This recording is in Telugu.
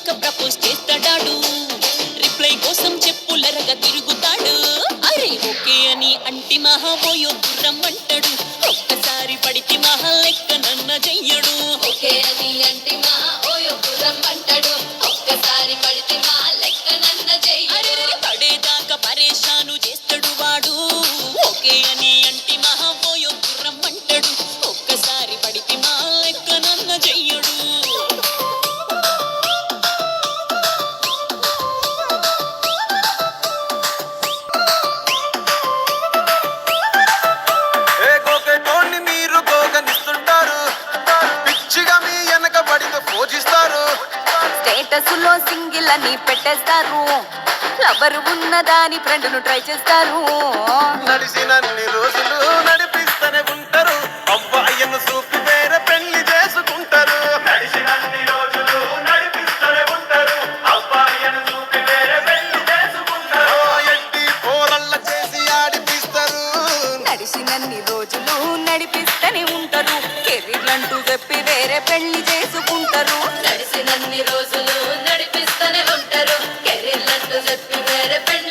పడేదాకా ప్రపోజ్ చేస్తాడాడు, రిప్లై కోసం చెప్పులరగా తిరుగుతాడు. అరే ఓకే అని అంటి మహా పోయొద్దు రమ్మంటాడు, ఒక్కసారి పడితే మహా లెక్క నన్న చెయ్యడు. ఓకే అని అంటి మహా పోయొద్దు రమ్మంటాడు, ఒక్కసారి పడితే మహా లెక్క నన్న చెయ్యడు. పడేదాకా పరేషాను చేస్తాడు వాడు, ఓకే అని అంటి మహా పోయొద్దు రమ్మంటాడు, ఒక్కసారి పడితే మహా లెక్క నన్న చెయ్యడు. మీరు గోగనిస్తుంటారు, పిచ్చిగా మీ వెనక పడితో పూజిస్తారు. స్టేటస్ లో సింగిల్ అని పెట్టేస్తారు, లవర్ ఉన్నదాని ఫ్రెండ్ను ట్రై చేస్తారు. నడిసినన్ని రోజులు నడిపిస్తూనే ఉంటారు, అబ్బాయిను చూపి వేరే పెళ్లి చేసుకుంటారు. నడిసినన్ని రోజులు నడిపిస్తూనే ఉంటారు, అబ్బాయిను చూపి వేరే పెళ్లి చేసుకుంటారు. ఎట్టి పోరల్ల చేసి ఆడిపిస్తారు, నడిచినన్ని రోజులు నడిపిస్తూనే ఉంటారు, కెరీర్ అంటూ చెప్పి వేరే పెళ్లి చేసుకుంటారు. నడిసినన్ని రోజులు నడిపిస్తూనే ఉంటారు, కెరీర్లంటూ చెప్పి వేరే పెళ్లి